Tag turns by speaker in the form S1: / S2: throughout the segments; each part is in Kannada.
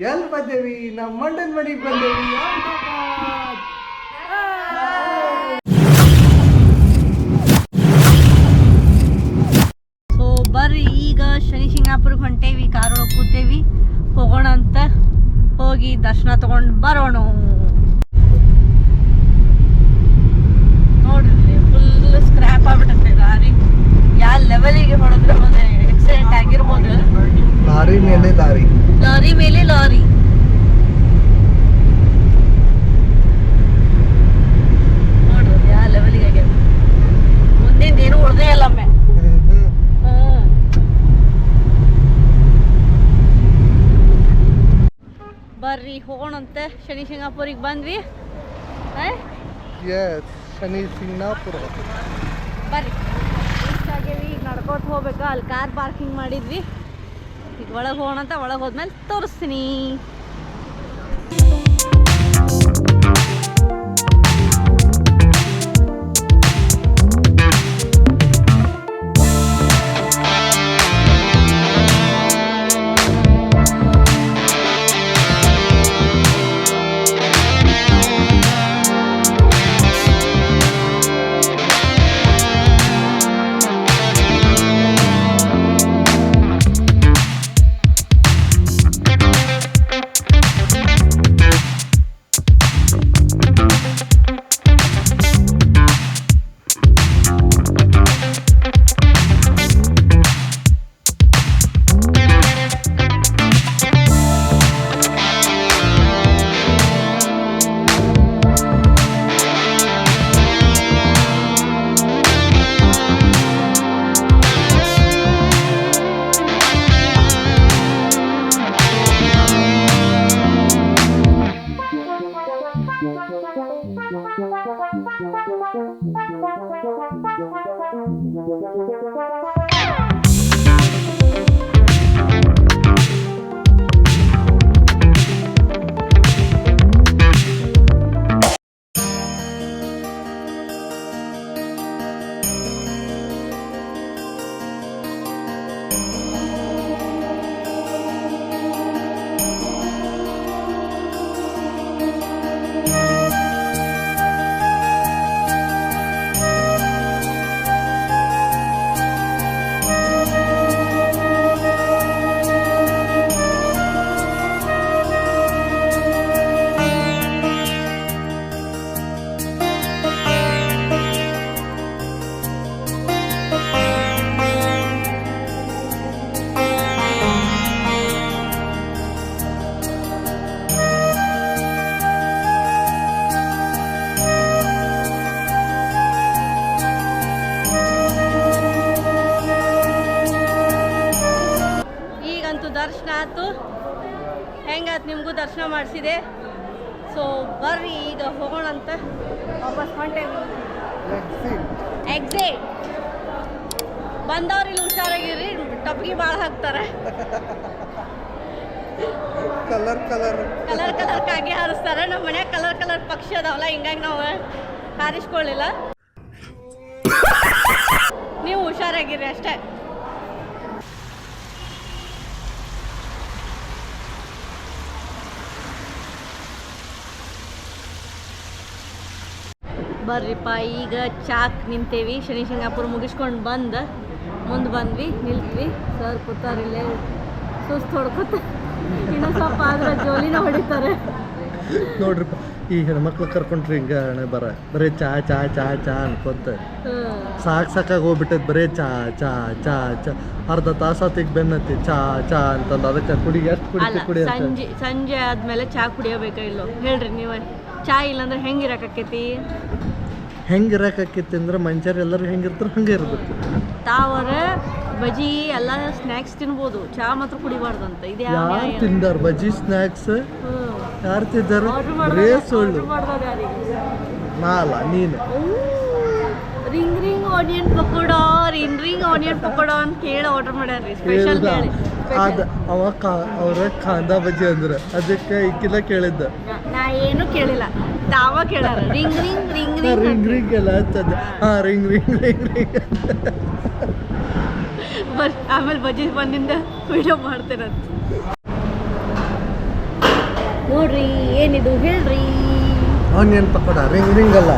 S1: ಎಲ್ಲಿ ಬಂದೇವಿ? ನಮ್ಮ ಮಂಡನ ಮನೆಗೆ ಬಂದೇವಿ.
S2: ಸೊ ಬರ್ರಿ ಈಗ ಶನಿ ಶಿಂಗಾಪುರಕ್ಕೆ ಹೊಂಟೇವಿ. ಕಾರ್ ಒಳಗೆ ಕೂತೇವಿ, ಹೋಗೋಣ ಅಂತ. ಹೋಗಿ ದರ್ಶನ ತಗೊಂಡು ಬರೋಣ. ನೋಡ್ರಿ ಫುಲ್ ಸ್ಕ್ರ್ಯಾಪ್ ಆಗ್ಬಿಟ್ಟೆ ಗಾಡಿ. ಯಾವ ಲೆವೆಲಿಗೆ ಹೊಡೆದ್ರೆ ಮತ್ತೆ ಆಕ್ಸಿಡೆಂಟ್ ಆಗಿರ್ಬೋದು.
S1: ಲಾರಿ ಮೇಲೆ ಲಾರಿ,
S2: ಲಾರಿ ಮೇಲೆ ಲಾರಿ. ನೋಡ್ರಿ ಯಾವ ಲೆವೆಲಿಗೆ ಆಗ್ಯಾವ. ಮುಂದಿಂದ ಏನು ಉಳ್ದೇ ಇಲ್ಲ ಒಮ್ಮೆ. ಬರ್ರಿ ಹೋಗೋಣಂತೆ. ಶನಿ ಶಿಂಗಾಪುರಿಗೆ ಬಂದ್ವಿ.
S1: ಶನಿ ಸಿಂಗಾಪುರ
S2: ಬರ್ರಿ ಆಗ್ಯಾವಿ. ಈಗ ನಡ್ಕೊತ ಹೋಗ್ಬೇಕು. ಅಲ್ಲಿ ಕಾರ್ ಪಾರ್ಕಿಂಗ್ ಮಾಡಿದ್ವಿ. ಈಗ ಒಳಗೆ ಹೋಗೋಣಂತ. ಒಳಗೆ ಹೋದ್ಮೇಲೆ ತೋರಿಸ್ತೀನಿ. ದರ್ಶನ ಆಯ್ತು. ಹೆಂಗಾಯ್ತು ನಿಮಗೂ ದರ್ಶನ ಮಾಡಿಸಿದೆ. ಸೊ ಬರ್ರಿ ಈಗ ಹೋಗೋಣ ಅಂತ. ವಾಪಸ್ ಹೊಂಟೇವಿ. ಎಕ್ಸಿಟ್ ಬಂದವ್ರು ಇಲ್ಲಿ ಹುಷಾರಾಗಿರಿ. ಟಪ್ಗಿ ಭಾಳ ಹಾಕ್ತಾರೆ.
S1: ಕಲರ್ ಕಲರ್
S2: ಕಲರ್ ಕಲರ್ ಕಾಗೆ ಹಾರಿಸ್ತಾರೆ. ನಮ್ಮ ಮನ್ಯಾಗ ಕಲರ್ ಕಲರ್ ಪಕ್ಷಿ ಅದಾವಲ್ಲ, ಹಿಂಗಾಗಿ ನಾವು ಹಾರಿಸ್ಕೊಳ್ಳಿಲ್ಲ. ನೀವು ಹುಷಾರಾಗಿರಿ ಅಷ್ಟೇ. ಬರ್ರಿಪ್ಪ ಈಗ ಚಾಕ್ ನಿಂತೇವಿ. ಶನಿ ಶಿಂಗಾಪುರ ಮುಗಿಸ್ಕೊಂಡು ಮುಂದೆ ಬಂದ್ವಿ, ನಿಲ್ತ್ವಿ. ಸರ್ ಕೂತಾರಿಲ್ಲೇ ಸುಸ್ತು ಹೊಡ್ಕೊತ. ಇನ್ನೂ ಸ್ವಲ್ಪ ಆದ್ರೆ ಜೋಲಿನ ಹೊಡಿತಾರೆ
S1: ನೋಡ್ರಿಪ್ಪ. ಈ ಹೆಣ್ಮಕ್ಳು ಕರ್ಕೊಂಡ್ರಿ ಹಿಂಗ ಬರೀ ಚಾ ಚಾ ಚಾ ಚಾ ಅನ್ಕೊಂತ ಸಾಕಾಗಿ ಹೋಗ್ಬಿಟ್ಟೈತೆ. ಬರೀ ಚಾ ಚಾ ಚಾ ಚಾ ಅರ್ಧ ತಾಸತ್ತಿಗೆ ಬೆನ್ನತ್ತಿ ಚಾ ಚಾ ಅಂತಂದು. ಅದಕ್ಕೆ ಕುಡಿ ಎಷ್ಟು ಕುಡಿ
S2: ಸಂಜೆ ಆದ್ಮೇಲೆ ಚಾ ಕುಡಿಯಬೇಕ ಇಲ್ಲೋ ಹೇಳ್ರಿ ನೀವೇ. ಚಾ ಇಲ್ಲಾಂದ್ರೆ ಹೆಂಗಿರಕೈತಿ?
S1: ಹೆಂಗಿರಕೈತಿ ಅಂದ್ರೆ ಮನುಷ್ಯರು ಎಲ್ಲರೂ ಹೆಂಗಿರ್ತಾರೆ ಹಂಗೆ ಇರ್ಬೇಕು.
S2: ತಾವರ ಬಜಿ ಎಲ್ಲ ಸ್ನ್ಯಾಕ್ಸ್ ತಿನ್ಬೋದು, ಚಾ ಮಾತ್ರ ಕುಡಿಬಾರ್ದಂತ. ಇದು
S1: ಯಾರು ತಿಂದಾರ ಬಜಿ ಸ್ನ್ಯಾಕ್ಸ್? ಯಾರು ತಿಂದಾರ? ಬರೇ ಸುಳ್ಳು. ನಾಲ್ಲ ನೀನು.
S2: Ring ring onion pakoda, ring onion pakoda ಅಂತ ಹೇಳಿ ಆರ್ಡರ್ ಮಾಡ್ಯಾರ್ರಿ. ಸ್ಪೆಷಲ್ ಹೇಳಿ
S1: ಅವ್ರ ಕಾಂದಾ ಬಜ್ಜಿ ಅಂದ್ರ ಅದಕ್ಕೆ ಇಕ್ಕಿಲ್ಲ ಕೇಳಿದ್ದ.
S2: ನಾ ಏನು ಕೇಳಿಲ್ಲ, ತಾವ ಕೇಳಾರ. Ring ring ring ring
S1: ring ring ಎಲ್ಲ ಹಚ್ಚದ. ಹಾ ರಿಂಗ್ ರಿಂಗ್ ರಿಂಗ್ ರಿಂಗ್ ಆಮೇಲೆ ಬಜ್ಜಿ ಬಂದಿಂದ ವಿಡಿಯೋ ಮಾಡ್ತೇನಂತ.
S2: ನೋಡ್ರಿ ಏನಿದು ಹೇಳ್ರಿ.
S1: ಆನಿಯನ್ ಪಕೋಡ ರಿಂಗ್ ರಿಂಗ್ ಅಲ್ಲ,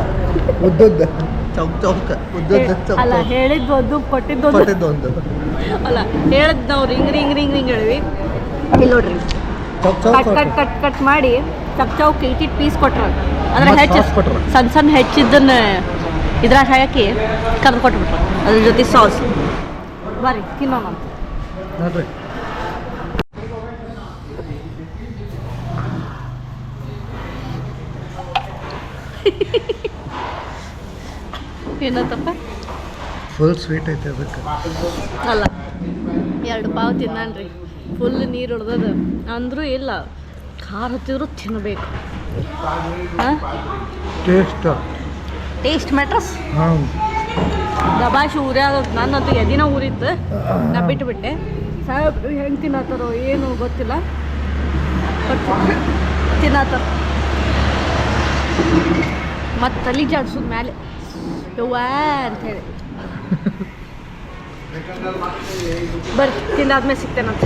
S1: ಉದ್ದುದ್ದ ಚೌಕ್ ಚೌಕ ಉದ್ದುದ್ದ ಚೌಕ್
S2: ಅಲ್ಲ
S1: ಚೌಕ್
S2: ಹೇಳಿದ್ದು ಒಂದು ಕೊಟ್ಟಿದ್ದು
S1: ಕೊಟ್ಟಿದ್ದೊಂದು
S2: ಅಲ್ಲ ಹೇಳಿದ್ ನಾವು ರಿಂಗ್ ರಿಂಗ್ ರಿಂಗ್ ರಿಂಗ್ ಹೇಳಿವಿ. ಇಲ್ಲಿ ನೋಡ್ರಿ
S1: Chowk
S2: cut
S1: Chowk
S2: cut cut cut ಮಾಡಿ ಚಕ್ ಚೌಕ್ ಇಟ್ಟಿಟ್ಟು ಪೀಸ್ ಕೊಟ್ರು. ಅಂದ್ರೆ
S1: ಮತ್ತ್
S2: ಹೆಚ್ಚು
S1: sauce ಕೊಟ್ರು.
S2: ಸಣ್ಣ ಸಣ್ಣ ಹೆಚ್ಚಿದ್ದನ್ನ ಇದ್ರಾಗ ಹಾಕಿ ಕರ್ದು ಕೊಟ್ಬಿಟ್ರು ಅದ್ರ ಜೊತೆ ಸಾಸ್. ಬರ್ರಿ ತಿನ್ನೋಣ ಅಂತ.
S1: ನೋಡ್ರಿ
S2: ಏನತ್ತಪ್ಪ
S1: ಫುಲ್ ಸ್ವೀಟ್ ಐತೆ ಅದಕ್ಕೆ.
S2: ಅಲ್ಲ 2 ಪಾವ್ ತಿನ್ನನ್ರಿ, ಫುಲ್ ನೀರು ಹೊಡೆದದ ಅಂದರೂ ಇಲ್ಲ, ಖಾರ ಹತ್ತಿದ್ರು ತಿನ್ನಬೇಕು. ಹಾಂ ಟೇಸ್ಟ್ ಮ್ಯಾಟ್ರಸ್.
S1: ಹಾಂ
S2: ದಬಾಶಿ ಉರ್ಯಾದ ನನ್ನಂತೂ ಎದಿನ ಊರಿತ್ತು, ನಾ ಬಿಟ್ಟುಬಿಟ್ಟೆ. ಸಾಹೇಬ್ರು ಹೆಂಗೆ ತಿನ್ನತ್ತಾರೋ ಏನು ಗೊತ್ತಿಲ್ಲ, ಬಟ್ ತಿನ್ನತ್ತಾರ. ಮತ್ತು ತಲೆ ಜಾಡ್ಸೋದು ಮೇಲೆ ಯವ್ವ ಅಂಥೇಳಿ. ಬರ್ರಿ ತಿಂದಾದ್ಮೇಲೆ ಸಿಗ್ತೇನಂತ.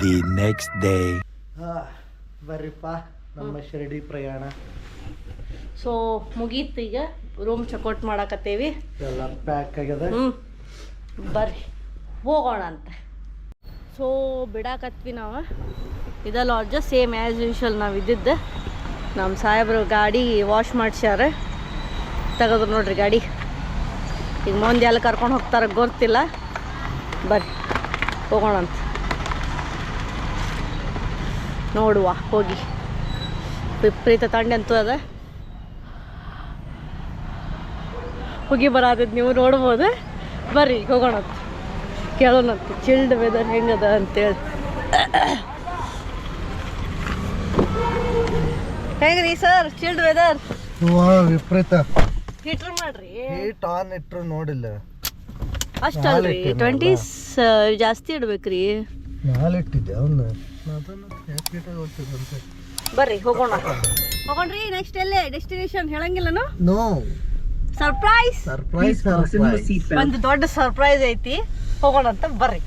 S3: The next day.
S1: ಬರ್ರಿಪ್ಪ ನಮ್ಮ ಶಿರಡಿ ಪ್ರಯಾಣ
S2: ಸೊ ಮುಗೀತು, ಈಗ ರೂಮ್ ಚೆಕ್ಔಟ್ ಮಾಡಾಕತ್ತೇವಿ.
S1: ಎಲ್ಲ ಪ್ಯಾಕ್ ಆಗ್ಯದ.
S2: ಬರ್ರಿ ಹೋಗೋಣ ಅಂತ. ಸೊ ಬಿಡಾಕತ್ವಿ ನಾವು. ಇದ ಲಾಡ್ಜ್ ಸೇಮ್ ಆ್ಯಸ್ ಯೂಶ್ವಲ್ ನಾವು ಇದ್ದಿದ್ದು. ನಮ್ಮ ಸಾಹೇಬ್ರು ಗಾಡಿ ವಾಶ್ ಮಾಡ್ಸ್ಯಾರ, ತೆಗೆದ್ರು ನೋಡ್ರಿ ಗಾಡಿ. ಈಗ ಮುಂದೆ ಎಲ್ಲ ಕರ್ಕೊಂಡು ಹೋಗ್ತಾರೆ ಗೊತ್ತಿಲ್ಲ. ಬರ್ರಿ ಹೋಗೋಣ ಅಂತ ನೋಡುವ. ಹೋಗಿ ವಿಪರೀತ ತಂಡಂತೂ ಅದ, ಹೋಗಿ ಬರತೈತಿ, ನೀವು ನೋಡ್ಬೋದು. ಬರ್ರಿ ಹೋಗೋಣ ಅಂತ ಕೇಳೋಣಂತ ಚಿಲ್ಡ್ ವೆದರ್ ಹೆಂಗದ ಅಂತೇಳಿ. ಹೆಂಗ್ರಿ ಸರ್ ಚಿಲ್ಡ್ ವೆದರ್?
S1: ವಿಪರೀತ
S2: ಹೀಟ್ರ್ ಮಾಡ್ರಿ.
S1: ಹೀಟ್ ಆನ್ ಇಟ್ರು ನೋಡಿಲ್ಲ,
S2: ಅಷ್ಟಲ್ರಿ 20s ಜಾಸ್ತಿ ಇಡ್ಬೇಕ್ರಿ.
S1: ನಾಳೆ ಇಟ್ಟಿದ್ದೆ ಅವನ್ನ ಅದನ್ನು ಯಾಕೆ ಹೀಟಾಗಿ ಹೋಗ್ತದಂತೆ.
S2: ಬರ್ರಿ ಹೋಗೋಣ. ಹೋಗೋಣ್ರಿ. ನೆಕ್ಸ್ಟ್ ಎಲ್ಲೇ ಡೆಸ್ಟಿನೇಷನ್ ಹೇಳಂಗಿಲ್ಲನು?
S1: No
S2: surprise.
S1: Surprise surprise.
S2: ಒಂದು ದೊಡ್ಡ ಸರ್ಪ್ರೈಸ್ ಐತಿ, ಹೋಗೋಣ ಅಂತ ಬರ್ರಿ.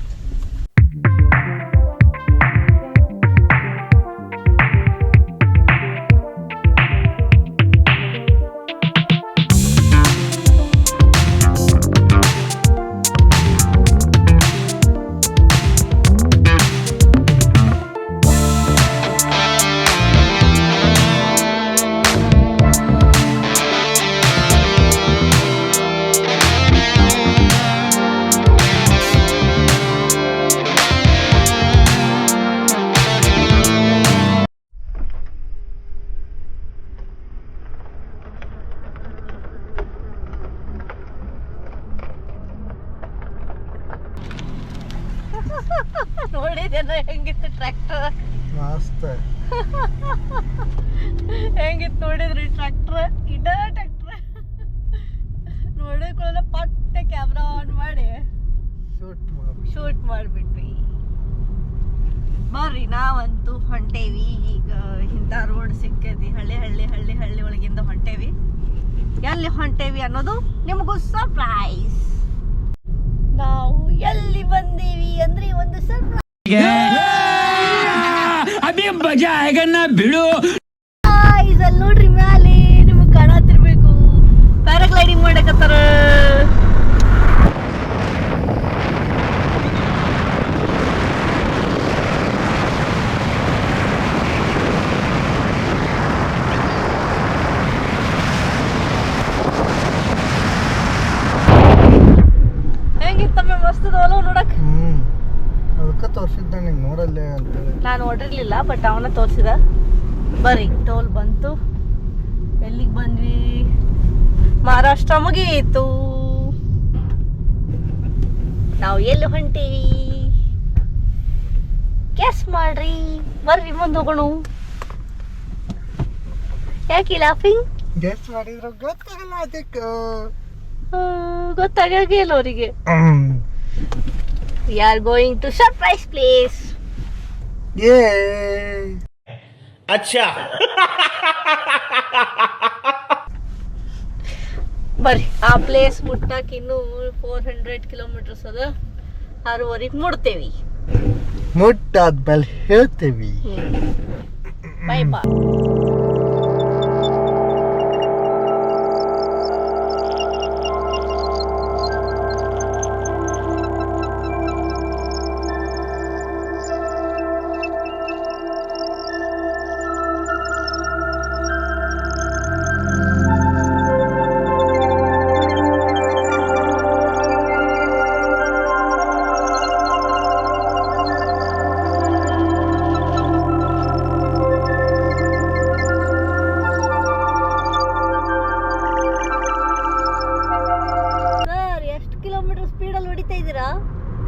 S2: ನೋಡಿದೇನ ಹೆಂಗಿತ್ತು ಟ್ರ್ಯಾಕ್ಟರ್?
S1: ಮಸ್ತ್
S2: ಹೆಂಗಿತ್ತು ನೋಡಿದ್ರಿ ಟ್ರ್ಯಾಕ್ಟರ್? ಇಡ ಟ್ರ್ಯಾಕ್ಟರ್ ನೋಡಿಕೊಳ್ಳ ಪಟ್ಟೆ ಕ್ಯಾಮ್ರಾ ಆನ್ ಮಾಡಿ ಶೂಟ್ ಮಾಡಿಬಿಟ್ವಿ. ಬರ್ರಿ ನಾವಂತೂ ಹೊಂಟೇವಿ. ಈಗ ಇಂಥ ರೋಡ್ ಸಿಕ್ಕೈತಿ, ಹಳ್ಳಿ ಹಳ್ಳಿ ಹಳ್ಳಿ ಹಳ್ಳಿ ಒಳಗಿಂದ ಹೊಂಟೇವಿ. ಎಲ್ಲಿ ಹೊಂಟೇವಿ ಅನ್ನೋದು ನಿಮಗೂ ಸರ್ಪ್ರೈಸ್. ನಾವು ಎಲ್ಲಿ ಬಂದೀವಿ ಅಂದ್ರೆ ಒಂದು ಸರ್ಪ್ರೈಸ್.
S3: ಬಿಡು
S2: ಅಲ್ಲಿ ನೋಡ್ರಿ ಮ್ಯಾಲೆ ನಿಮಗ್ ಕಾಣತಿರ್ಬೇಕು, ಪ್ಯಾರಾಗ್ಲೈಡಿಂಗ್ ಮಾಡಕತ್ತಾರ. ಹೆಂಗಿತ್ತಮ್ಮ ಮಸ್ತ್ ಅದಾವಲ್ಲ ನೋಡಕ್.
S1: ಅದಕ್ಕೆ ತೋರಿಸಿದ್ದ ನಿಂಗೆ ನೋಡಲ್ಲೇ ಅಂತೇಳಿ.
S2: ನಾನು ನೋಡಿರ್ಲಿಲ್ಲ, ಬಟ್ ಅವನ ತೋರಿಸಿದ. ಬರ್ರಿ ಟೋಲ್ ಬಂತು. ಎಲ್ಲಿಗೆ ಬಂದ್ವಿ? ಮಹಾರಾಷ್ಟ್ರ ಮುಗಿಯಿತು. ನಾವು ಎಲ್ಲಿ ಹೊಂಟೀವಿ ಗೆಸ್ ಮಾಡ್ರಿ. ಬರ್ರಿ ಮುಂದೆ ಹೋಗೋಣ. ಯಾಕೆ ಲಾಫಿಂಗ್?
S1: ಗೆಸ್ ಮಾಡಿದ್ರು ಗೊತ್ತಾಗಲ್ಲ ಅದಕ್ಕೆ.
S2: ಗೊತ್ತಾಗಿಲ್ಲ ಅವರಿಗೆ. We are going to surprise place.
S1: Yay!
S3: अच्छा
S2: ಆ ಪ್ಲೇಸ್ ಮುಟ್ಟಕ್ಕೆ ಇನ್ನೂ 400 ಕಿಲೋಮೀಟರ್ಸ್ ಅದ. 6:30 ಮುಡ್ತೇವಿ.
S1: ಮುಟ್ಟಾದ್ಮೇಲೆ ಹೇಳ್ತೇವಿ.
S2: ಬಾಯ್ ಬಾಯ್. ಸ್ಪೀಡಲ್ಲಿ ಹೊಡಿತಾ ಇದ್ದೀರಾ?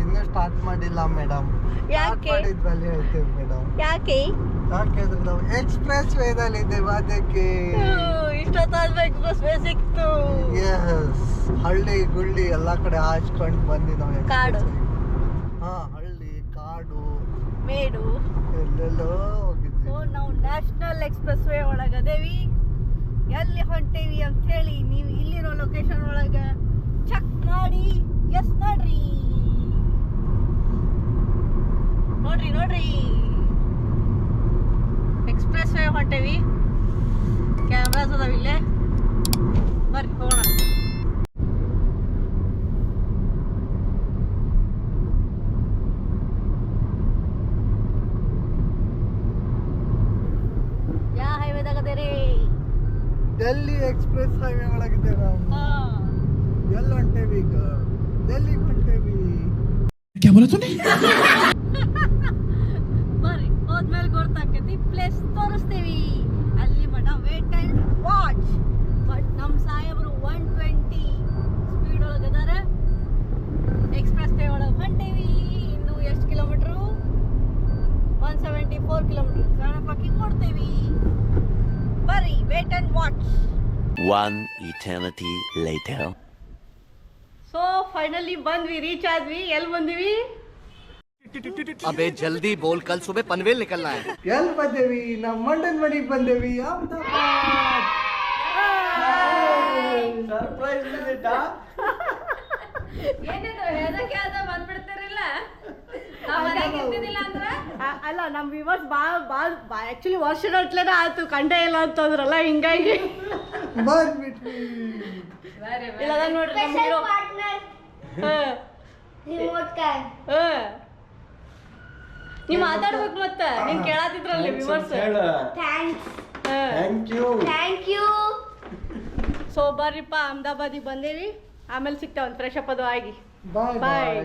S1: ಇನ್ನೂ ಸ್ಟಾರ್ಟ್ ಮಾಡಿಲ್ಲ ಮೇಡಮ್.
S2: ಯಾಕೆ?
S1: ಮಾಡಿದ್ಮೇಲೆ ಹೇಳ್ತೇವೆ ಮೇಡಮ್.
S2: ಯಾಕೆ?
S1: ಯಾಕೆಂದ್ರೆ ನಾವು ಎಕ್ಸ್ಪ್ರೆಸ್ ವೇದಲ್ಲಿ ಇದ್ದೇವೆ ಅದಕ್ಕೆ.
S2: ಇಷ್ಟೊತ್ತಾದ್ಮೇಲೆ ಎಕ್ಸ್ಪ್ರೆಸ್ ವೇ ಸಿಕ್ತು.
S1: ಎಸ್, ಹಳ್ಳಿ ಗುಳ್ಳಿ ಎಲ್ಲ ಕಡೆ ಹಾಚ್ಕೊಂಡು ಬಂದಿ ನಾವು.
S2: ಕಾಡು.
S1: ಹಾ, ಹಳ್ಳಿ ಕಾಡು
S2: ಮೇಡು
S1: ಎಲ್ಲೆಲ್ಲೋ ಹೋಗಿದ್ವಿ.
S2: ಸೊ ನಾವು ನ್ಯಾಷನಲ್ ಎಕ್ಸ್ಪ್ರೆಸ್ ವೇ ಒಳಗದೇವಿ. ಎಲ್ಲಿ ಹೊಂಟೇವಿ ಅಂತ ಹೇಳಿ ನೀವು ಇಲ್ಲಿರೋ ಲೊಕೇಶನ್ ಒಳಗೆ ಚೆಕ್ ಮಾಡಿ ಎಸ್ ಮಾಡ್ರಿ. ನೋಡ್ರಿ ಎಕ್ಸ್ಪ್ರೆಸ್ ವೇ ಹೊಂಟೇವಿ. ಕ್ಯಾಮ್ರಾಸ್ ಅದಾವ ಇಲ್ಲೇ, ಬರ್ರಿ ಹೋಗೋಣ. ಯಾವ ಹೈವೇದಾಗ ಅದೇರಿ?
S1: ಡೆಲ್ಲಿ ಎಕ್ಸ್ಪ್ರೆಸ್ ಹೈವೇ ಒಳಗಿದ್ದೇವೆ ನಾವು. ಎಲ್ಲಿ ಹೊಂಟೇವಿ ಈಗ? ಡೆಲ್ಲಿಗೆ ಹೊಂಟೇವಿ.
S2: ಬರ್ರಿ, ಹೋದ್ಮೇಲೆ ಗೊತ್ತಾಕೈತಿ. ಪ್ಲೇಸ್ ತೋರಿಸ್ತೀವಿ. ಅಲ್ಲಿ ಮಟ ವೇಟ್ ಅಂಡ್ ವಾಚ್. ಬಟ್ ನಮ್ಮ ಸಾಹೇಬರು 120 ಸ್ಪೀಡ್ ಒಳಗೆ ಅದಾರ. ಎಕ್ಸ್ಪ್ರೆಸ್ ವೇ ಒಳಗೆ ಹೊಂಟೇವಿ. ಇನ್ನು ಎಷ್ಟು ಕಿಲೋಮೀಟ್ರು? 174 ಕಿಲೋಮೀಟರ್. 7 o'clock ಕೊಡ್ತೇವಿ. ಬರ್ರಿ, wait and watch.
S3: One eternity later.
S2: So finally ಬಂದ್ವಿ, ರೀಚ್ ಆದ್ವಿ. ಎಲ್ಲಿ ಬಂದಿವಿ?
S4: अबे जल्दी बोल, कल सुबह पनवेल निकलना है.
S1: ಎಲ್ಲಿ ಬಂದೇವಿ? ನಮ್ಮ ಮಂಡನ್ ಮನೆಗೆ ಬಂದೇವಿ. ಅಹಮದಾಬಾದ್. Surprise visit.
S2: ಏನೇನು ಹೇಳಕ್ಕೆ ಅದ ಬಂದ್ಬಿಡ್ತಾರಿಲ್ಲ. ಅಲ್ಲ, ನಮ್ಮ ವಿವರ್ಸ್ ಆಕ್ಚುಲಿ ವರ್ಷಗಟ್ಲೆ ಆಯ್ತು ಕಂಡೇ ಇಲ್ಲ ಅಂತಂದ್ರಲ್ಲ, ಹಿಂಗಾಗಿ
S1: ಬಂದ್ಬಿಟ್ವಿ.
S2: ಇಲ್ಲ ನೋಡ್ರಿ ನೀವ್ ಮಾತಾಡ್ಬೇಕು. ಮತ್ತ ನೀನ್ ಕೇಳಾತಿದ್ರಲ್ಲಿ ವಿವರ್ಸ್.
S1: Thank you.
S2: ಸೊ ಬರ್ರಿಪ್ಪ, ಅಹಮದಾಬಾದಿಗೆ ಬಂದೇವಿ. ಆಮೇಲೆ ಸಿಗ್ತಾವ, ಫ್ರೆಶ್ ಅಪ್ ಅದು ಆಗಿ.
S1: ಬಾಯ್
S2: ಬಾಯ್.